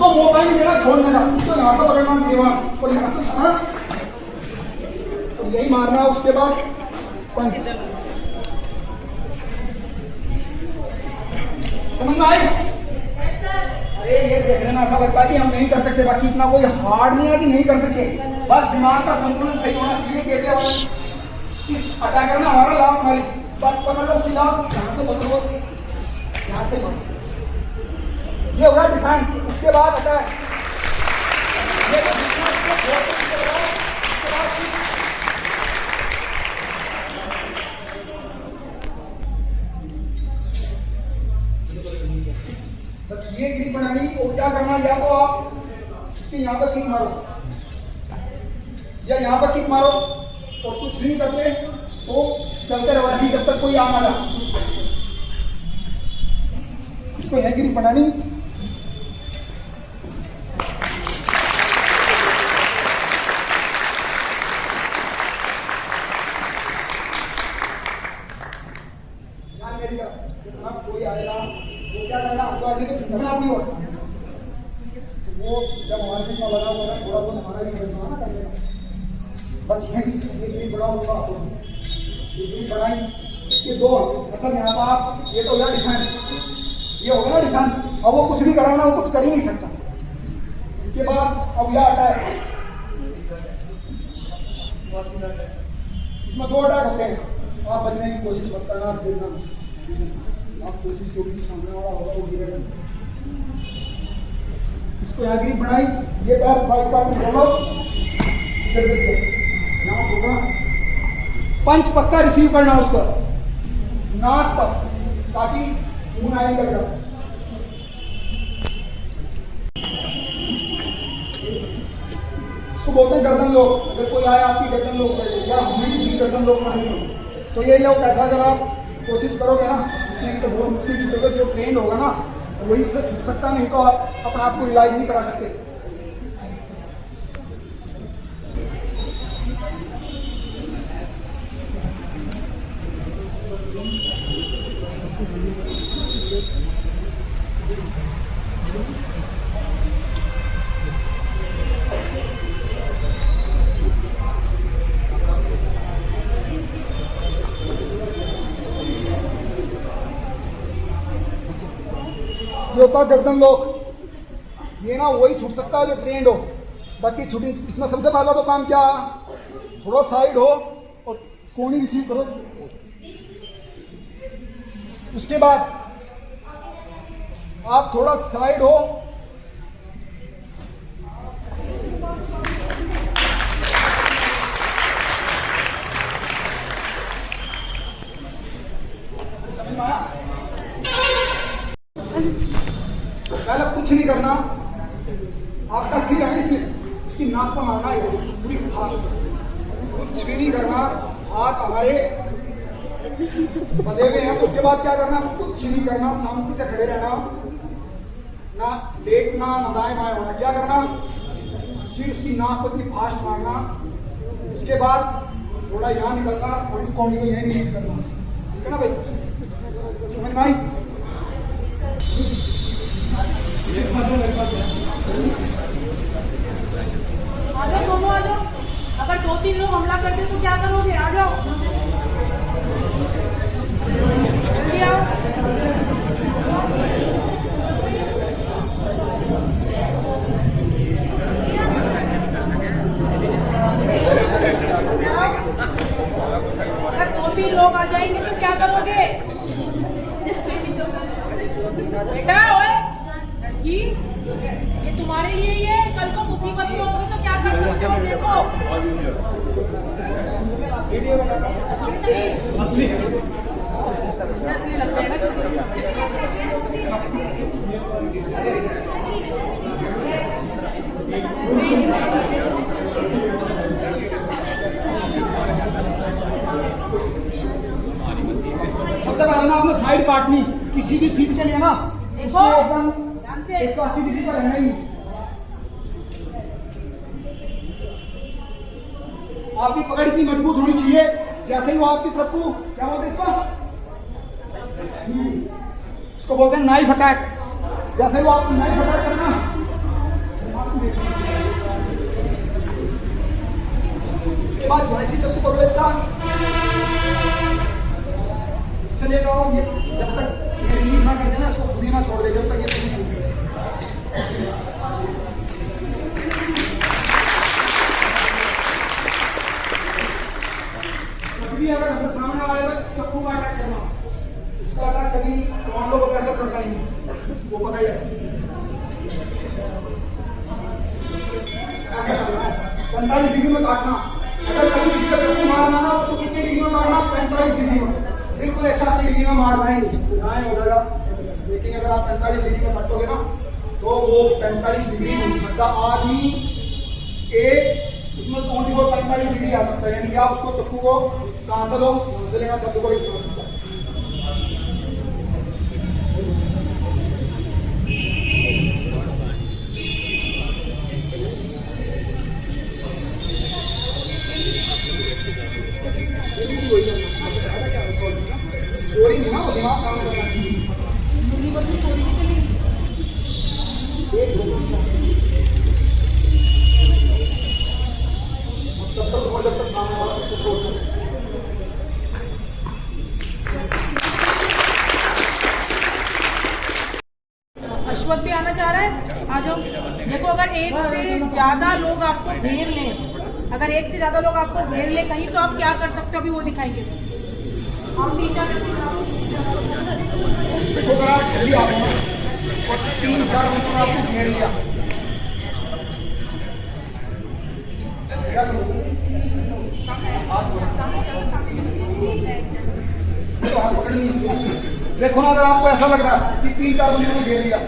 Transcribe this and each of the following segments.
इसको मौका ही नहीं देना, छोड़ने का, इसको यहाँ से पकड़ना दीवार और यहाँ से हाँ तो यही मारना। उसके बाद पंच, समझ में आई? अरे ये देखने में ऐसा लगता है कि हम नहीं कर सकते, बाकी इतना कोई हार्ड नहीं है कि नहीं कर सकते, बस दिमाग का संतुलन सही होना चाहिए। केले वाला इस अटैकर में हमारा लाभ हमारी बस पकड़ लो, उसकी लाभ यहाँ से पकड़ो, यहाँ से पकड़ो, ये होगा डिफेंस। उसके बाद अटैक, बस ये ग्रिप बनानी। और क्या करना, या तो आप इसके यहाँ पर किक मारो या यहाँ पर किक मारो और कुछ भी नहीं करते तो चलते रहो ऐसे जब तक कोई आ ना जाए। इसको यह ग्रिप बनानी। मेरी तरफ कोई आएगा तो क्या करना, हमको ऐसे तो झुकना कोई और वो जब हमारे से इतना लगा हुआ है थोड़ा बहुत हमारा ही करना ना करने, बस ये ग्रिप बड़ा होगा, ये ग्रिप बढ़ाई। इसके दो मतलब यहाँ पर आप ये तो होगा डिफेंस, ये होगा ना डिफेंस। अब वो कुछ भी कराना, वो कुछ कर ही नहीं सकता। इसके बाद अब यह अटैक, इसमें दो अटैक होते हैं। आप बचने की कोशिश मत करना, गिरना आप कोशिश करो कि सामने वाला होगा वो गिरेगा। इसको यहाँ ग्रिप बढ़ाई, ये पैर बाइक पार्ट में खोलो, इधर देखो यहाँ छोड़ना, पंच पक्का रिसीव करना उसका नाक पर, ताकि मुंह ना निकल जाए। इसको बोलते हैं गर्दन लोग। अगर कोई आया आपकी गर्दन लोग कर या हमें किसी गर्दन लोग में नहीं हो तो ये लोग ऐसा अगर आप कोशिश करोगे ना छूटने की तो बहुत मुश्किल छूटेगा। जो ट्रेंड होगा ना वही इससे छूट सकता, नहीं तो आप अपने आप को रियलाइज नहीं करा सकते। ये होता गर्दन लोग, ये ना वही छूट सकता है जो ट्रेंड हो, बाकी छूटी। इसमें सबसे पहला तो काम क्या, थोड़ा साइड हो और कोनी रिसीव करो। उसके बाद आप थोड़ा साइड हो, समझ में आया? पहले कुछ नहीं करना, आपका सिर है सिर, इसकी नाक पर मारना है पूरी फास्ट, कुछ भी नहीं करना। हाथ हमारे बंधे हुए हैं। उसके बाद क्या करना, कुछ नहीं करना, शांति से खड़े रहना, ना लेटना ना दाएं बाएं होना। क्या करना, सिर उसकी नाक को इतनी फास्ट मारना। उसके बाद थोड़ा यहाँ निकलना और इस कॉडी को यहीं रिलीज करना। ठीक है ना भाई, समझ में आई? आ जाओ दोनों, आ जाओ। अगर 2-3 लोग हमला करते तो क्या करोगे? आ जाओ, जल्दी आओ। अगर 2-3 लोग आ जाएंगे तो क्या करोगे बेटा? ओए लड़की, ये तुम्हारे लिए ही है, कल को मुसीबत में होगी तो क्या कर सकते हो? देखो असली लगता है ना सबसे पहले ना आपने साइड काटनी किसी भी चीज के लिए ना, देखो एकदम 180 डिग्री पर रहना ही। आपकी पकड़ इतनी मजबूत होनी चाहिए जैसे ही वो आपकी तरफ को क्या बोलते हैं इसको बोलते हैं नाइफ अटैक। जैसे ही वो आपको नाइफ अटैक करना उसके बाद जैसे चप्पू पकड़ो इसका, चलेगा। ये जब तक ये रिलीव ना कर देना, इसको खुद ही ना छोड़ दे, जब तक ये नहीं छूटे। कभी अगर अपने सामने वाले पर चप्पू का अटैक करना, इसका अटैक कभी कमांडो को कैसे करता ही वो पकड़ ले, ऐसा करना है। 45 डिग्री में काटना। अगर कभी किसी का चप्पू मारना ना तो कितने डिग्री में मारना? 45 डिग्री में, बिल्कुल 180 डिग्री में मार पाएंगे, गाय हो जाएगा। लेकिन अगर आप 45 डिग्री में काटोगे ना तो वो 45 डिग्री हो सकता आदमी एक उसमें 45 डिग्री आ सकता है। यानी कि आप उसको चप्पू को कहाँ से लो, कहाँ से लेना, चप्पू को भी कर सकता है। चोरी नहीं ना, वो दिमाग काम करना चाहिए। तब तक सामने वाला कुछ और अश्वथ भी आना चाह रहा है, आ जाओ। देखो अगर एक से ज्यादा लोग आपको घेर लें, अगर एक से ज्यादा लोग आपको घेर ले कहीं, तो आप क्या कर सकते हो अभी वो दिखाएंगे सर। हम टीचर देखो अगर आप जल्दी आ गए और 3-4 मिनट में आपको घेर लिया, क्या करोगे? तो हाथ पकड़ लीजिए। देखो ना, अगर आपको ऐसा लग रहा है कि 3-4 मिनट में घेर लिया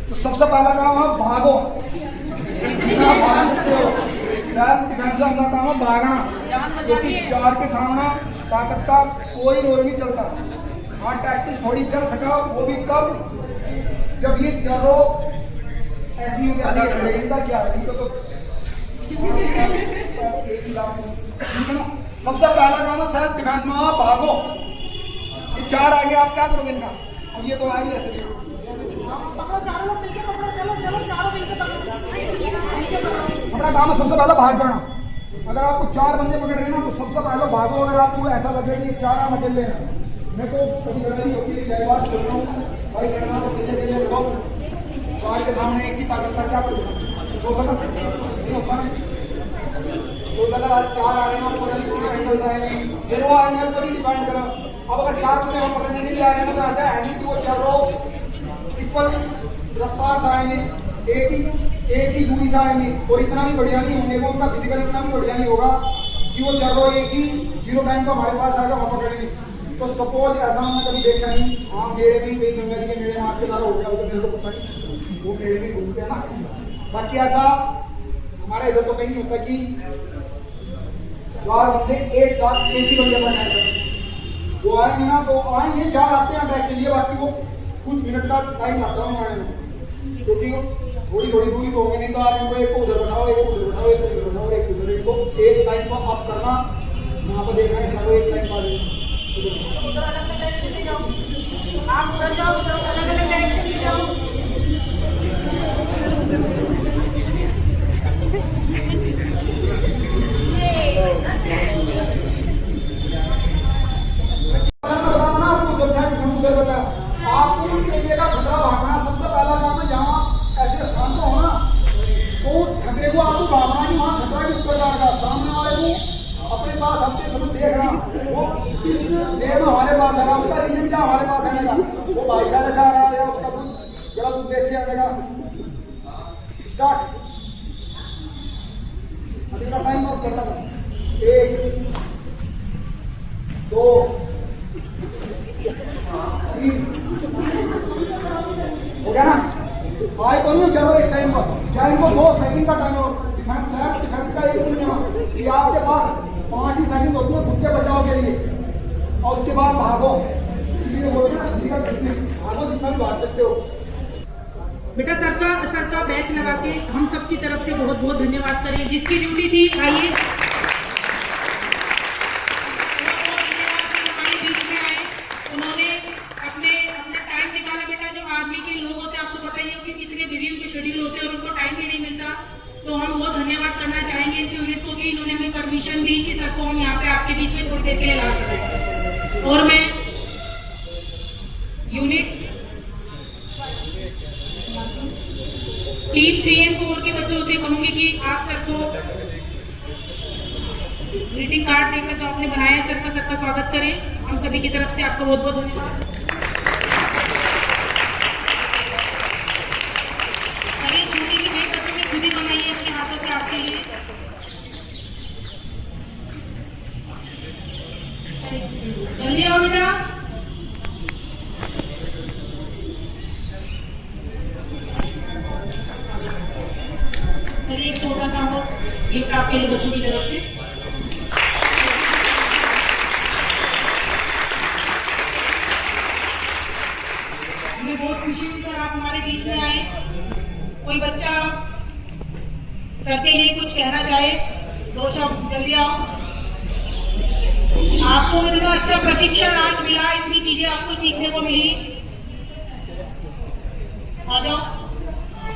तो सबसे पहला काम है भागो, जितना भाग सकते हो। सेल्फ डिफेंस से हमला काम है भागना, क्योंकि 4 के सामना ताकत का कोई रोल नहीं चलता। हाँ, टैक्टिस थोड़ी चल सका, वो भी कब? जब ये जरो ऐसी हो कैसी है, इनका क्या है, इनको तो सबसे पहला काम है सेल्फ डिफेंस में आप भागो। ये 4 आगे आप क्या करोगे इनका? अब ये तो आ भी ऐसे अपना काम है सबसे पहले भाग जाना। अगर आपको 4 बंदे पकड़ रहे हैं ना तो सबसे पहले भागो। अगर आपको ऐसा लगे कि 4 आप अकेले लेना, मैं तो कभी लड़ाई होती है, जय बात छोड़ रहा हूँ भाई, लड़ना तो अकेले लगाओ। 4 के सामने एक की ताकत का क्या पड़ेगा? सोच सकता नहीं होता ना। तो अगर आज 4 आ रहे हैं, आपको किस एंगल से आएंगे, फिर वो एंगल पर ही डिपेंड करा। अब अगर 4 बंदे हम पकड़ने के लिए आ रहे हैं तो ऐसा है नहीं कि वो चलो इक्वल रफ्तार से आएंगे, एक ही दूरी से आएंगे, और इतना भी बढ़िया नहीं होंगे वो, उनका फिजिकल इतना भी बढ़िया नहीं होगा कि वो चलो एक ही 0 टाइम तो हमारे पास आएगा, हम पकड़ेंगे। तो सपोज ऐसा हमने कभी देखा नहीं। हाँ, मेड़े में कहीं गंगा जी के मेड़े में आपके द्वारा हो गया, वो तो मेरे को पता नहीं, वो मेड़े में घूमते हैं ना। बाकी ऐसा हमारे इधर तो कहीं नहीं होता कि 4 बंदे एक साथ एक ही बंदे पर अटैक करें। वो आएंगे ना तो आएंगे, 4 आते हैं अटैक के लिए, बाकी वो कुछ मिनट का टाइम आता है आने में, क्योंकि थोड़ी थोड़ी दूरी पे होंगे। नहीं तो आप इनको एक को उधर बनाओ, एक को उधर बनाओ, एक को उधर बनाओ, एक को उधर, इनको एक टाइम को अप करना। यहाँ पर देखना है, चलो एक टाइम पा लेना, उधर अलग अलग डायरेक्शन में जाओ, आप उधर जाओ, उधर अलग अलग डायरेक्शन में जाओ। बताना ना आपको, उधर साइड हम उधर बताया आपको। इस एरिया का खतरा भागना सबसे पहला काम है। जहाँ ऐसे स्थान पर हो ना तो उस खतरे को आपको भागना नहीं, वहाँ खतरा किस प्रकार का, सामने वाले को अपने पास आते समय देखना वो किस वे में हमारे पास आ रहा, उसका रीजन क्या हमारे पास आने का, वो भाईचारे से आ रहा है या उसका कुछ गलत उद्देश्य से आने का। स्टार्ट, अभी का टाइम नोट करना था। 1 2 3 हो गया ना? भाई तो नहीं चलो एक टाइम पर, चाहे इनको 2 सेकंड का टाइम हो। डिफेंस सेल्फ डिफेंस का एक दिन नियम कि आपके पास 5 ही सेकंड होती है खुद के बचाव के लिए, और उसके बाद भागो। इसलिए बोलते हैं भागो जितना भी भाग सकते हो। बेटा सर का बैच लगा के हम सब की तरफ से बहुत बहुत धन्यवाद करें, जिसकी ड्यूटी थी आइए हमारे बीच में आए, उन्होंने अपने टाइम निकाला। बेटा जो आर्मी के लोग होते हैं आपको पता ही हो कि कितने बिजी उनके शेड्यूल होते हैं और उनको टाइम भी नहीं मिलता। कि सर को हम यहाँ पे आपके बीच में थोड़ी देर के लिए ला सकें। और मैं यूनिट टीम 3 और 4 के बच्चों से कहूंगी कि आप सबको ग्रीटिंग कार्ड देकर जो आपने बनाया है सर का स्वागत करें। हम सभी की तरफ से आपको बहुत बहुत धन्यवाद। चलिए छोटी सी भेंट बच्चों ने खुद ही बनाई है अपने हाथों से आपके लिए। जल्दी आओ बेटा। चलिए एक छोटा सा हो गिफ्ट आपके लिए बच्चों की तरफ से। हमें बहुत खुशी हुई सर आप हमारे बीच में आए। कोई बच्चा सर के लिए कुछ कहना चाहे, 2 शब्द जल्दी आओ। आपको इतना अच्छा प्रशिक्षण आज मिला, इतनी चीजें आपको सीखने को मिली। आ जाओ।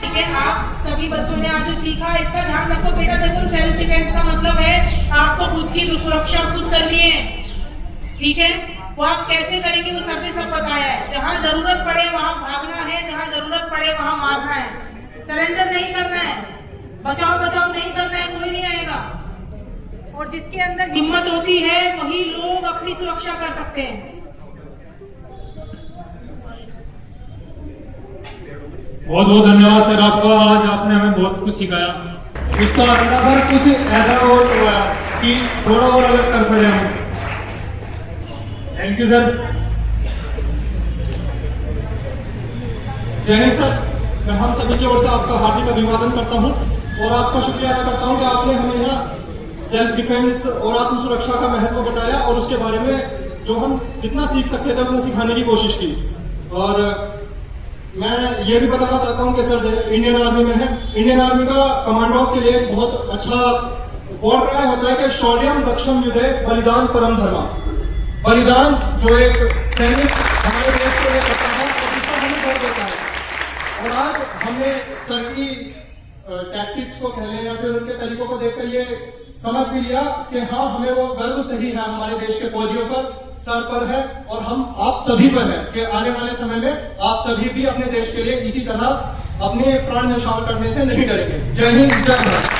ठीक है, आप सभी बच्चों ने आज जो सीखा इसका ध्यान रखो बेटा। देखो सेल्फ डिफेंस का मतलब है आपको खुद की सुरक्षा खुद करनी है। ठीक है, वो आप कैसे करेंगे वो सबने सब बताया है। जहां जरूरत पड़े वहां भागना है, जहां जरूरत पड़े वहां मारना है। सरेंडर नहीं करना है, बचाव नहीं करना है, कोई नहीं आएगा। और जिसके अंदर हिम्मत होती है वही लोग अपनी सुरक्षा कर सकते हैं। बहुत बहुत धन्यवाद सर आपका। आज आपने हमें बहुत कुछ सिखाया। कुछ तो अगला बार कुछ ऐसा और हुआ कि थोड़ा और अलग कर सके हम। Thank you sir. जय हिंद सर। मैं हम सभी की ओर से आपका हार्दिक अभिवादन करता हूं और आपका शुक्रिया अदा करता हूं कि आपने हमें यहाँ सेल्फ डिफेंस और आत्म सुरक्षा का महत्व बताया और उसके बारे में जो हम जितना सीख सकते थे उतना सिखाने की कोशिश की। और मैं ये भी बताना चाहता हूं कि सर इंडियन आर्मी में है, इंडियन आर्मी का कमांडोज के लिए एक बहुत अच्छा वर्ड होता है कि शौर्यम दक्षम युद्धे बलिदान परम धर्मा। बलिदान जो एक सैनिक हमारे देश के लिए करता है और जिसका हमें गर्व होता है। और आज हमने सर की टैक्टिक्स को कह लें या फिर उनके तरीकों को देखकर ये समझ भी लिया कि हाँ हमें वो गर्व सही है हमारे देश के फौजियों पर, सर पर है और हम आप सभी पर है कि आने वाले समय में आप सभी भी अपने देश के लिए इसी तरह अपने प्राण न्यौछावर करने से नहीं डरेंगे। जय हिंद, जय भारत।